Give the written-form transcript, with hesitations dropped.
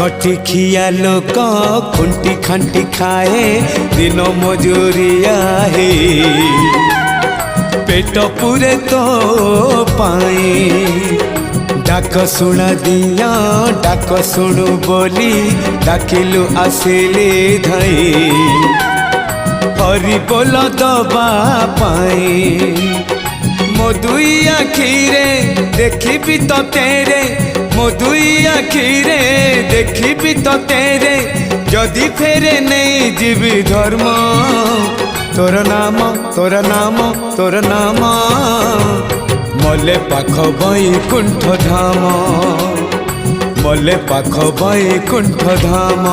खटी खिया लोक खुंटी खांटी खाए दिन मजूरिया हे पेट पूरे तो पाए डाक शुणा दिया डाक शुणु बोली डाकिलु आसिले धाई हरि बोल दबा पाए मो दुई आखिरे देखी तो तेरे मो दुई आखिरे देखी तो तेरे जदि फेरे नहीं जीवी धर्म तोर नाम तोर नाम तोर नाम मले पाख बैकुंठ धाम मले पाख बैकुंठ धाम।